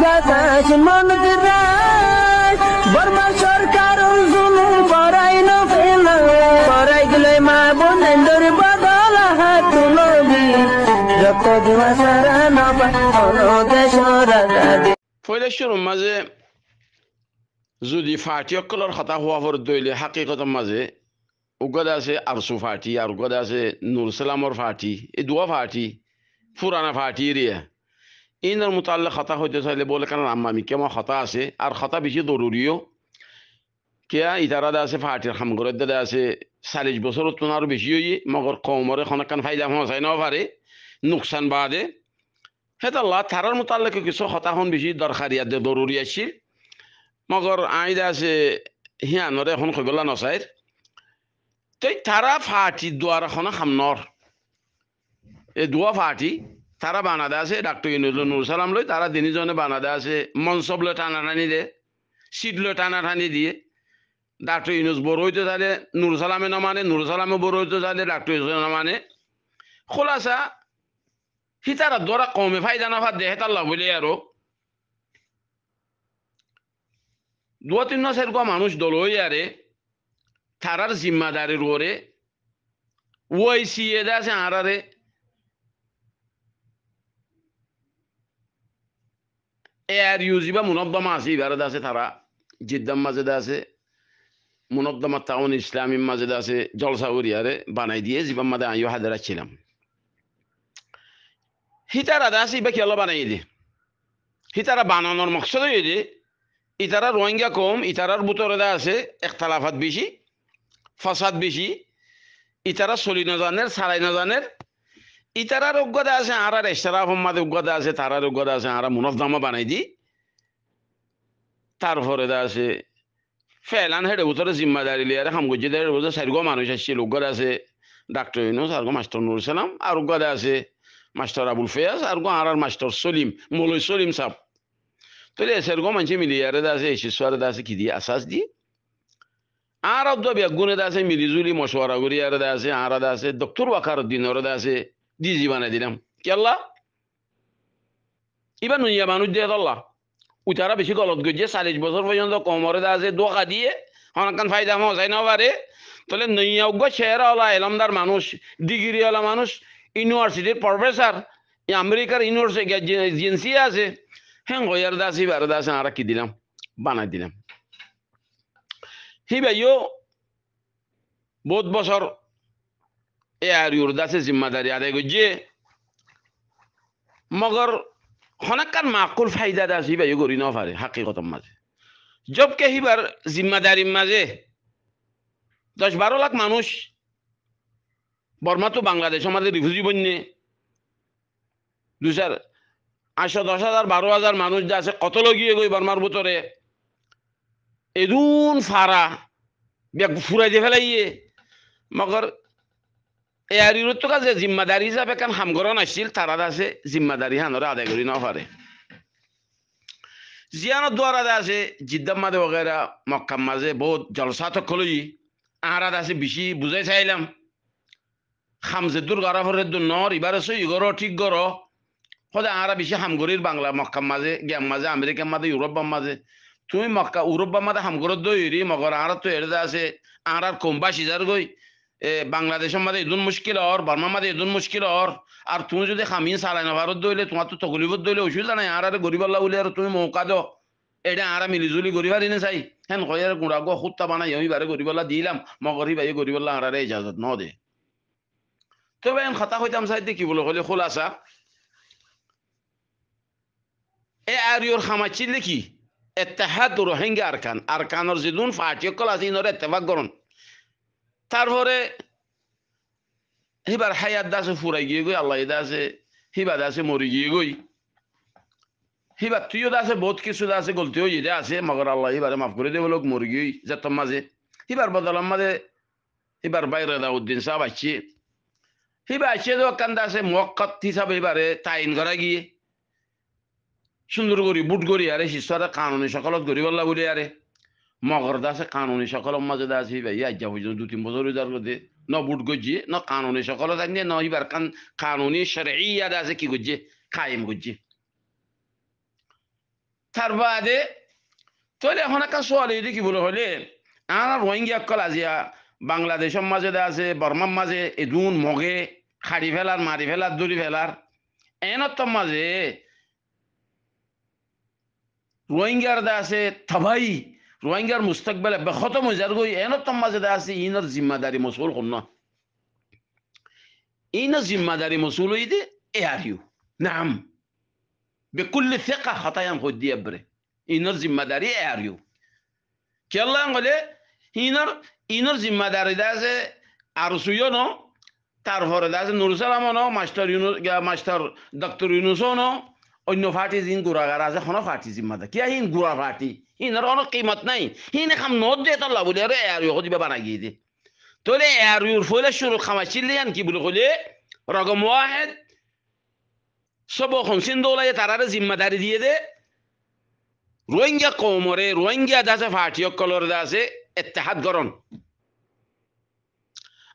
গাছ মন দিরাই বর্মা সরকার জুলুম করাই না ফেলা করাই গেলে মা বোনের বদল হাত নবী যত দিওয়া সারা না পালো দেশ রাজা ফয়লেশ্বর মাঝে যদি ফাটি অকলর কথা হওয়া পর দইলে হাকিকতের মাঝে উগদা আছে আরসু ফাটি আর উগদা আছে নুর সালামর ফাটি এই দুয়া ফাটি পুরানা ফাটি রিয়া ইনার মোতাল্লা কথা হইতে চাইলে বলে কারণ আমি কেমন কথা আছে আর কথা বেশি জরুরিও কেয়া ইতারা আছে ফাটির হামগরের দাদা আছে 40 বছর তো আরো বেশি হইয়ে মগর কমরে খনকান ফাইদা হসাই না পারে নুকসান বাদে হেতা আল্লাহ থারার মোতাল্লাকে কিছু কথা হন বেশি দরকারি আর জরুরি আছে মগর আইদা আছে হিয়ানরে এখন কইবলা নসাইর তই তারা ফাটি দুয়ার এখন হামনর এই দুয়া ফাটি তারা বানাদে আছে ডাক্তার নুর সালাম লই তারা তিনিজনে বানাদে আছে মনসব লই টানাটানি দে সিট লই টানাটানি দিয়ে ডাক্তার ইউনুস বড় হইতে চাইলে নুর সালামে না মানে নুর সালামে বড় হইতে চাইলে ডাক্তার ইউনুস না মানে খোলাসা হিতারা দরা কমে ফায়দা না ফাদ দেহে তাল্লা বলে আরো দুয়া তিন সেরকম মানুষ দল হই আরে তারার জিম্মাদারির ওরে ওই সিয়ে আছে আরারে এয়ার ইউজিবা মুনদ্দমা আছে এবারে আছে তারা জিদ্দাম মাঝে আছে মুনদ্দমা তাউন ইসলামী মাঝে আছে জলসা করিয়ারে বানাই দিয়ে জীবন মাঝে আইও হাজারা ছিলাম হিতারা আছে ইবা খেলো বানাই দিয়ে হিতারা বানানোর মকসদ হয়ে যে ইতারা রোহিঙ্গা কম ইতারার বুতরে আছে একতলাফাত বেশি ফসাদ বেশি ইতারা চলি না জানের সারাই না জানের ইতারার অজ্ঞতা আছে আর এশরাফ মাদে অজ্ঞতা আছে তারার অজ্ঞতা আছে আর মুনদ্দমা বানাই দি তারপরে আছে ফেলান হেডে উতরে জিম্মাদারি লিয়ার হামগুজি দেড় বছর 4 মানুষ আসছে অজ্ঞতা আছে ডাক্তার ইউনুস আর মাস্টার নুর সালাম আর অজ্ঞতা আছে মাস্টার আবুল ফেয়াজ আর আর মাস্টার সলিম মৌলই সলিম সাহ তাহলে সেরকম মানুষ মিলিয়ারে আছে এসিসরে আছে কি দিয়ে আশ্বাস দিয়ে আর বেগুনে আছে মিলিজুলি মশওয়ারা করি আর আছে আর আছে ডক্টর ওয়াকার দিনের আছে দি বানাই দিলাম কেল্লা এবার নুইয়া মানুষ দিয়ে আল্লাহ উতারা বেশি গলত গিয়ে 40 বছর পর্যন্ত কমরে আছে দোকা দিয়ে অনেকক্ষণ ফায়দা মজাই না পারে তাহলে নইয়া উগ্র শেয়ারওয়ালা এলামদার মানুষ ডিগ্রিওয়ালা মানুষ ইউনিভার্সিটির প্রফেসর আমেরিকার ইউনিভার্সিটি এজেন্সি আছে হ্যাঁ গয়ার দাসি বার দাস আর কি দিলাম বানাই দিলাম হি ভাইও বহুত বছর এ আর ইউর দাসে জিম্মাদারি আদায় করছে মগর হনাকার মাকুল ফায়দা দাসি ভাইও করি না পারে হাকিকতর মাঝে জবকে হিবার জিম্মাদারির মাঝে 10-12 লাখ মানুষ বর্মা তো বাংলাদেশ আমাদের রিফিউজি বন্যে 10,000 মানুষ যা আছে কত লগিয়ে গই বর্মার ভিতরে এদুন ফারা ব্যাগ ফুরাই দিয়ে ফেলাইয়ে মগর এর তো কাজে জিম্মাদারি হিসাবে কান হামগরণ আসছিল তারা আছে জিম্মাদারি হানরে আদায় করি না পারে জিয়ানত দ্বারা আছে জিদ্দাম মাদে বগেরা মক্কাম মাঝে বহুত জলসা তকলই আহারাত আছে বেশি বুঝাই চাইলাম খামজে দূর গারাফরের দূর নর এবার আছে ইগর ঠিক গর সদায় আহারা বেশি হামগরির বাংলা মক্কাম মাঝে গ্যাম মাঝে আমেরিকার মাঝে ইউরোপার মাঝে তুমি মক্কা ইউরোপার মাঝে হামগরত দইরি মগর আহারা তো এর আছে আহারার কম 22,000 গই বাংলাদেশের মাঝে ইদুন মুশকিল হর বর্মার মাঝে ইদুন মুশকিল হর আর তুমি যদি খামিন চালাই না ভারত দইলে তোমার তো তকলিফত দইলে অসুবিধা নাই আর গরিব আল্লাহ বলে আর তুমি মৌকা দাও এটা আরা মিলিজুলি গরিব আর চাই হ্যাঁ কয়ার গুড়া গো খুত্তা বানাই আমি বারে গরিব আল্লাহ দিলাম মগরি ভাই গরিব আল্লাহ আরারে ইজাজত ন দে তবে কথা হইতাম চাইতে কি বলে হলে খোলাসা এ আর ইউর খামাচ্ছিল কি এত্তেহাদ রোহিঙ্গা আরকানর জিদুন ফাটিয়কল আছে ইনরে এত্তেফাক করুন তারপরে হিবার হায়াত দাসে ফুরাই গিয়ে গই আল্লাহ দাসে হিবা দাসে মরি গিয়ে গই হিবার তুইও দাসে বহুত কিছু দাসে গলতি হয়ে যা আছে মগর আল্লাহ হিবারে মাফ করে দেব লোক মরি গই যত মাঝে হিবার বদলাম মাঝে হিবার বাইরে দাউদ্দিন সাহেব আসছে হিবা আসছে তো কান দাসে মক্কাত হিসাবে হিবারে তাইন করা গিয়ে সুন্দর করি বুট করি আরে শিষ্যরা কানুনি সকলত গরিব আল্লাহ বলে আরে মগর দাসে কানুনি সকলের মাঝে দাসে ভাই আজ্ঞা পর্যন্ত 2-3 বছর করতে ন বুট গজ্জি ন কানুনি সকল জানিয়ে ন এবার কানুনি শরঈয়া দাসে কি গজ্জি কায়েম গজ্জি তার বাদে তাহলে এখন একটা সোয়াল এই কি বলে হলে আর রোহিঙ্গা কল আজিয়া বাংলাদেশের মাঝে আছে বর্মার মাঝে এদুন মগে খাড়ি ফেলার মারি ফেলার দড়ি ফেলার এনতম মাঝে রোহিঙ্গার দা আছে থাবাই রোহিঙ্গার মুস্তাকবেলে বেখতম হয়ে যার গই এনতম মাঝে আছে ইনার জিম্মাদারি মসুল করন ইনার জিম্মাদারি মসুল হই দে এ আর ইউ নাম بكل ثقة خطايا خدي أبري إنر زمداري أريو كلا نقوله إنر زمداري دازه أرسويونو تعرفه دازه نورسلامونو ماستر دكتور يونسونو অন্য ফাটি জিন গুড়াগার আছে কোনো ফাটি জিম্মাদা কিয়া হিন গুড়া ফাটি হিনার কোনো কিমত নাই হিনে খাম নদ দিয়ে তার লাভ বলে আর ইউ দিবা বানাই গিয়ে দে তোলে আর ইউর ফলে শুরু খামাইছিলেন কি বলে কইলে রকম ওয়াহেদ সব খনসিন দৌলায় তারারে জিম্মাদারি দিয়ে দে রোহিঙ্গা কৌমরে রোহিঙ্গা দাসে ফাটি অকলর দাসে ইত্তেহাদ গরন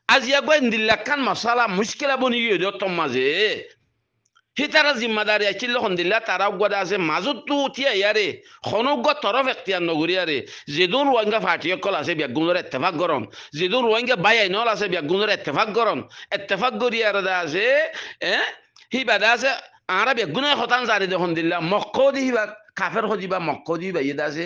আজ ইয়াগোয়েন দিল্লাখান মশালা মুশকিলা বনি গিয়ে দত্তম মাঝে হি তারা জিম্মাদারি আছিল দিল্লা তারা গদা আছে মাজত তো উঠিয়া ইয়ারে খনজ্ঞ তরফ এখতিয়ার নগরিয়ারে যেদুন রোহিঙ্গা ফাটি অকল আছে ব্যাগুণের ইত্তেফাক গরন যেদুন রোহিঙ্গা বাই আইনল আছে ব্যাগুণের ইত্তেফাক গরন ইত্তেফাক গরিয়ার দা আছে হি বাদা আছে আরা বেগুনে হতান জারি দেখুন দিল্লা মক্ক দিবা কাফের হদিবা মক্ক দিবা ইয়ে আছে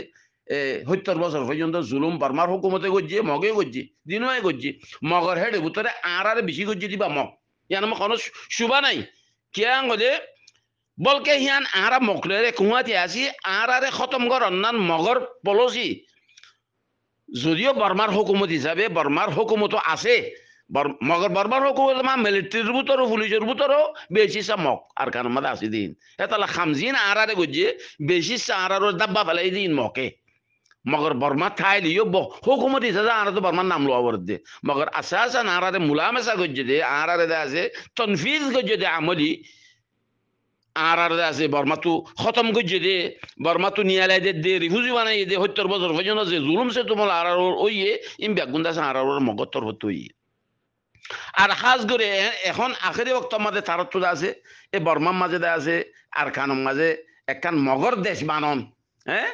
70 বছর পর্যন্ত জুলুম বর্মার হুকুমতে গজ্জি মগে গজ্জি দিনই গজ্জি মগর হেডে ভিতরে আরারে বেশি গজ্জি দিবা মগ ইয়ান মগ কোনো শুবা নাই কিয়া গলে বলকে হিয়ান আরা মকলেরে কুয়াতি আসি আরারে খতম কর অন্যান মগর পলসি যদিও বর্মার হুকুমত হিসাবে বর্মার হুকুমত আছে মগর বর্মার হুকুমত মা মিলিটারির ভিতরও পুলিশের ভিতরও বেশি মগ আর কার মধ্যে আসি দিন এতলা খামজিন আরারে গজ্জি বেশি আরার দাব্বা ফেলাই দিন মকে মগর বর্মা ঠাই লিও হুকুমত হিসাবে আরা তো বর্মার নাম লোয়া দে মগর আসাসান আরারে মুলামেসা গজ্জি দে আরারে দে আছে তনফিজ গজ্জি দে আমলি আরারে দে আছে বর্মা তো খতম গজ্জি দে বর্মা তো নিয়ালাই দে রিফিউজি বানাই দে 70 বছর পর্যন্ত যে জুলুম সে তোমার আরার ওইয়ে ইম ব্যাগুন্দা আরার মগত্তর হতো আর খাস করে এখন আখেরি বক্ত মাঝে তারত্ব আছে এ বর্মার মাঝে আছে আর কানম মাঝে একখান মগর দেশ বানন হ্যাঁ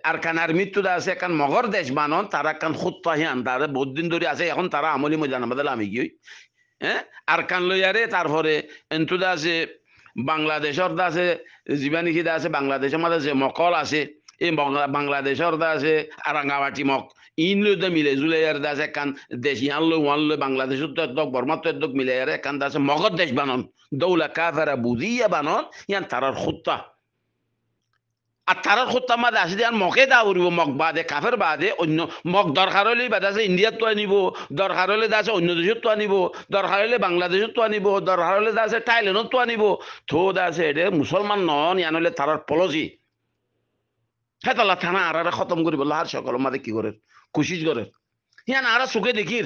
আর কানার মৃত্যু আছে একখান মগর দেশ বানন তারা একখান খুত্তাহিয়ান তারা বহুত দিন ধরে আছে এখন তারা আমলি মজান আমাদের আমি গিয়ে হ্যাঁ আর কান লইয়ারে তারপরে এন্তুদা আছে বাংলাদেশের দা আছে জীবানিকি দা আছে বাংলাদেশের মাঝে যে মকল আছে এই বাংলাদেশের দা আছে আরাঙ্গাবাটি মক ইন লো মিলে জুলাইয়ার দাস একখান দেশ ইয়ান লো ওয়ান লো বাংলাদেশের তো একদম বর্মার তো একদম মিলাইয়ারে একখান দাস মগর দেশ বানন দৌলা কাফেরা বুঝিয়া বানন ইয়ান তারার খুত্তা আর তারার খুত্তা মাঝে আসি আর মকে দা উড়িব মগ বাদে কাফের বাদে অন্য মগ দরকার হলে বাদে আছে ইন্ডিয়ার তো আনিব দরকার হলে দাসে অন্য দেশের তো আনিব দরকার হলে বাংলাদেশের তো আনিব দরকার হলে দাসে থাইল্যান্ডের তো আনিব থো দাসে এটা মুসলমান নন ইয়ান হলে তারার পলসি হ্যাঁ তাল্লা থানা আরারে খতম করিব লাহার সকল মাঝে কি করে কোশিশ করে হিয়ান আরা চোখে দেখির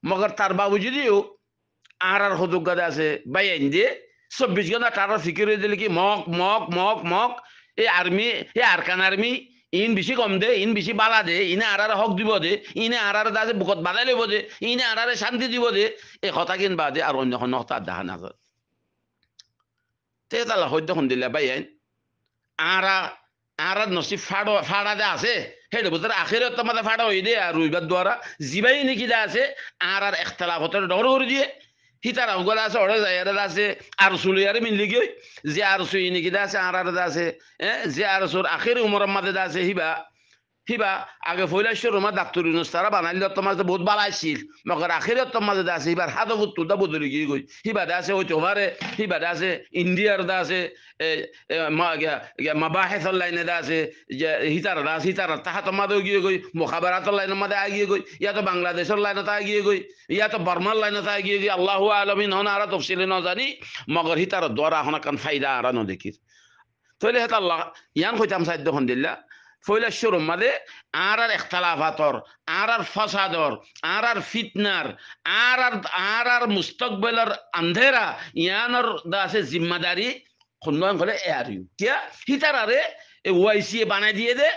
মগর তার বাবু যদিও আর হদুগাদে আছে বাই আইন দিয়ে 24 ঘন্টা তারা ফিকির হয়ে দিলে কি মক মক মক মক এই আর্মি এই আরকান আর্মি ইন বেশি কম দে ইন বেশি বালা দে ইনে আরারে হক দিব দে ইনে আরারে দাসে বুকত বালাই লব দে ইনে আরারে শান্তি দিব দে এই কথা কিন বাদে আর অন্য কোনো কথা দেখা না যায় তে তালা হদ্দ খন দিলে বাই আইন আর নসিব ফাড়া দে আছে হেডে বুঝতে আখেরে তোমাদের ফাড়া হয়ে দে আর রুইবার দ্বারা জিবাই নাকি দা আছে আর এখতলাফতের ডর করে দিয়ে হিতার গলা আছে ওরা যাইয়ারে আছে আর সুলিয়ারে মিললি গিয়ে যে আর সুই নাকি দা আছে আর আছে যে আর সুর আখেরে উমরের মাঝে দা আছে হিবা আগে ফৈলাশ্বর রোমা ডাক্তার ইউনুস তারা বানাইল তোমার বহুত বালাইছিল মগর আখেরে তোমার দা আছে হিবার হাত বুত্তু দা বদলি গিয়ে গই হিবা দা আছে ওই তোভারে হিবা দা আছে ইন্ডিয়ার দা আছে মাবাহেসর লাইনে দা আছে যে হিতার তাহা তোমাদের গিয়ে গই মুখাবারাতর লাইনের মাঝে আগিয়ে গই ইয়া তো বাংলাদেশের লাইনত আগিয়ে গই ইয়া তো বর্মার লাইনত আগিয়ে গই আল্লাহ আলমিন হন আর তফসিলে ন জানি মগর হিতার দ্বারা হন কান ফায়দা আর ন দেখির তাহলে হেতা আল্লাহ ইয়ান কইতাম সাধ্য হন দিল্লা ফৈলাশ্বর মাঝে আর এখতলাফাতর আর ফসাদর আর ফিতনার আর মুস্তকবেলের আন্ধেরা ইয়ানোর দাসে জিম্মাদারি খন্ডন করে আর ইউ কিয়া হিতারারে ওয়াইসি বানাই দিয়ে দে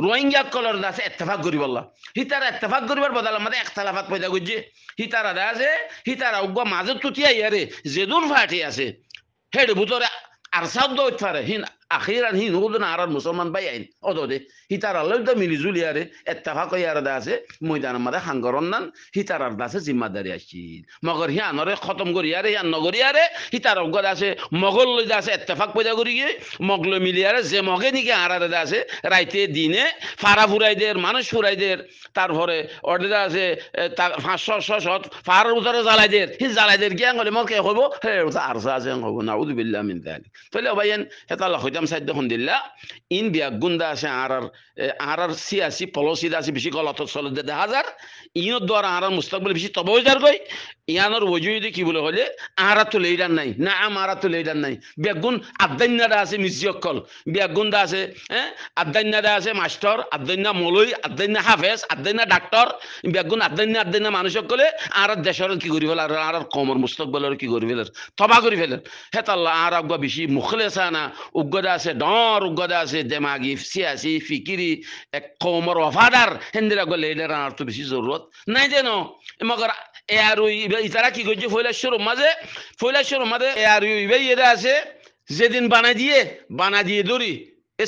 রোহিঙ্গা কলর দাসে ইত্তেফাক করিব আল্লাহ হিতারা ইত্তেফাক করিবার বদল আমাদের এখতলাফাত পয়দা করছে হিতারা দাসে হিতারা উগ্র মাঝে তুতিয়া ইয়ারে যেদুন ফাটি আছে হেড ভিতরে আর সাধ্য হইতে পারে হিন আখিরান হি নুদুন আরার মুসলমান বাই আইন অদদে হিতার আল্লাহ তো মিলিজুলি আরে ইত্তেফাক ইয়ার দাসে ময়দান মাদে হাঙ্গরন নান হিতার আর দাসে জিম্মাদারি আসি মগর হি আনরে খতম করি আরে ইয়ান নগরি আরে হিতার অগদ আছে মগল লই দাসে ইত্তেফাক পয়দা করি গিয়ে মগল মিলি আরে যে মগে নিকে আরারে দাসে রাইতে দিনে ফারা ফুরাইদের মানুষ ফুরাইদের তারপরে অর্ডার আছে 500 ফারার উতরে জ্বালাইদের হি জ্বালাইদের গিয়া গলে মকে হইব হে আরসা আছে হইব নাউযু বিল্লাহ মিন যালিক তাহলে ভাইয়েন হেতাল্লা হইতাম সাইদ দিল্লা ইন বিয়া গুন্দা আছে আরার সিয়াসি পলিসি আছে বেশি গলত চলে দে হাজার ইনত দ্বারা আরার মুস্তাকবিল বেশি তবে যার গই ইয়ানোর ওজুইদি কি বলে হলে আরা তো লেইডার নাই না আমারা তো লেইডার নাই বেগুন আদান্নাদা আছে মিসিয়কল বেগুন্দা আছে হ্যাঁ আদান্নাদা আছে মাস্টার আদান্না মলই আদান্না হাফেজ আদান্না ডাক্তার বেগুন আদান্না মানুষ সকলে আর দেশের কি করি ফেলার আর কমর মুস্তাকবিলের কি করি ফেলার তবা করি ফেলার হেতাল্লা আর আগুয়া বেশি মুখলেসানা উগ্গদা আছে ডর উগ্গদা আছে দেমাগি সিয়াসি ফিকিরি এক কমর ওয়াফাদার হেন্দিরা গলে লিডার আর তো বেশি জরুরত নাই যেন মগর আর ইতারা কি করছে ফৈলাশ্বর মাঝে আর এটা আছে যেদিন বানা দিয়ে ধরি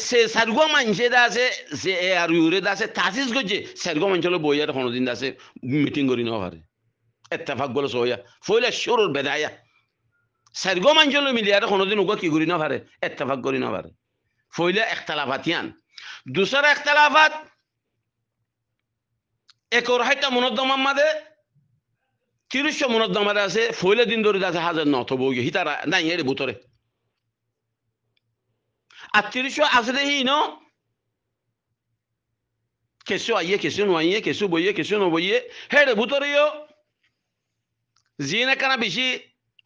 সে সারগো মানছে আছে যে আর ইউরে আছে তাসিস করছে সারগো মানছিল বইয়ার কোনোদিন আছে মিটিং করি না পারে ইত্তেফাক বলে সইয়া ফৈলাশ্বর বেদায়া সারগো মানছিল মিলিয়ার কোনোদিন ওকে কি করি না পারে ইত্তেফাক করি না পারে ফইলা ইখতিলাফাত ইয়ান দুসরা ইখতিলাফাত একর হাইটা মুনদ্দমার মাঝে 300 মুনদ্দমার আছে ফইলা দিন ধরে আছে 1009 বই হিতারা নাই এর ভিতরে আর 300 আসলে হি নো কেসু আইয়ে কেসু নইয়ে কেসু বইয়ে কেসু নবইয়ে হের ভিতরেও জিনা কানা বেশি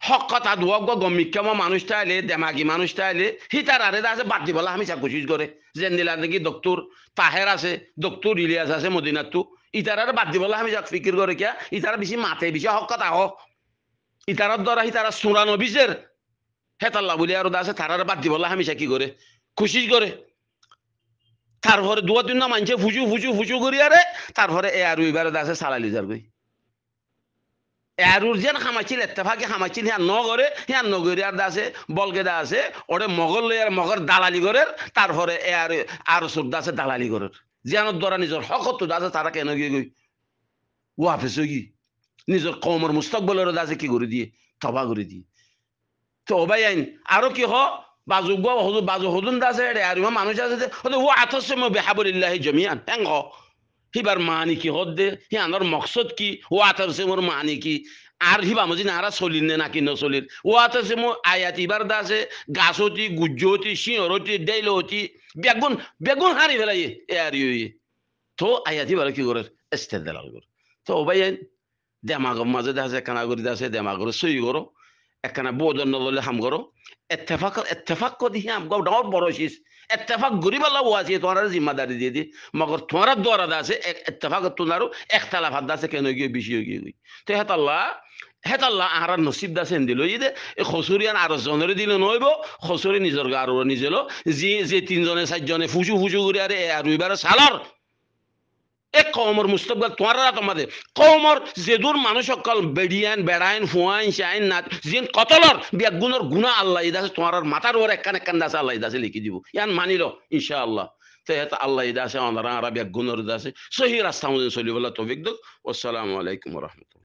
হক কথা দুয়াগ গমিক্ষমা মানুষটা আইলে দেমাগি মানুষটা আইলে হিতার আরে আছে বাদ দিবলা আমি চা কোশিশ করে যেন দিলা নাকি ডক্টর তাহের আছে ডক্টর ইলিয়াস আছে মদিনাতু ইতারার বাদ দিবলা আমি যাক ফিকির করে কিয়া ইতারা বেশি মাতে বেশি হক কথা হ ইতারার দ্বারা হিতারা সুরা নবিজের হেতাল্লা বলি আর আছে তারার বাদ দিবলা আমি চা কি করে কোশিশ করে তারপরে দুয়া তিন না মানছে ফুচু করি আরে তারপরে এ আর এবারে আছে সালালি যার গই এরুর যেন খামাইছিল ইত্তেফাকে খামাইছিল হিয়ান নগরে হিয়ান নগরে আর আছে বলগেদা আছে ওরে মগল লইয়ার মগর দালালি করের তারপরে এ আর সুরদা আছে দালালি করের জিয়ানোর দ্বারা নিজের হকত আছে তারা কেন গিয়ে গই ওয়াফেস গি নিজের কমর মুস্তাকবলের আছে কি করে দিয়ে তবা করে দিয়ে তো ভাই আইন আরো কি হ বাজু হদুন আছে আর মানুষ আছে ও আথস বেহাবুলিল্লাহি জমিয়ান হেঙ্গ হিবার মানি কি হদ্দে হিয়ানোর মকসদ কি ও আতার সে মোর মানি কি আর হিবা মজি নারা চলির নে নাকি নচলির ও আতার সে মো আয়াত ইবার দা আছে গাছতি গুজ্জতি সিঁহরতি ডেইলতি বেগুন হারি ফেলাই এ আর তো আয়াত ইবার কি করে ইস্তেদলাল করে তো ভাই দেমাগর মাঝে আছে কানা করি আছে দেমাগর সই করো একখানা বোধন নললে হাম করো এত্তেফাক কদি হিয়াম গো ডাঙর বড় শিস ইত্তেফাক গরিবাল্লাহ ওয়াসি তোমার জিম্মাদারি দিয়ে দি মগর তোমার দ্বারা আছে ইত্তেফাক তোমারও ইখতিলাফাত আছে কেন গিয়ে বেশি গিয়ে তো হেতাল্লাহ আর নসিব দাসেন দিল ইদে খসুরিয়ান আর জনের দিলে নইব খসুরি নিজের গার নিজেল যে 3 জনে 4 জনে ফুচু করে আরে আর এবারে সালার এক কমর মুস্তকবিল তোমার তোমাদের কমর যে দূর মানুষ সকল বেডিয়ান বেড়াইন ফুয়াইন শাইন না যে কতলর বেগুনের গুণা আল্লাহ ইদাসে তোমার মাথার ওর একখান দাসে আল্লাহ ইদাসে লিখি দিব ইয়ান মানিল ইনশাআল্লাহ তো এটা আল্লাহ ইদাসে আমরা বেগুনের দাসে সহি রাস্তা মধ্যে চলিবলা তৌফিক দিক। আসসালামু আলাইকুম ওয়া রাহমাতুল্লাহ।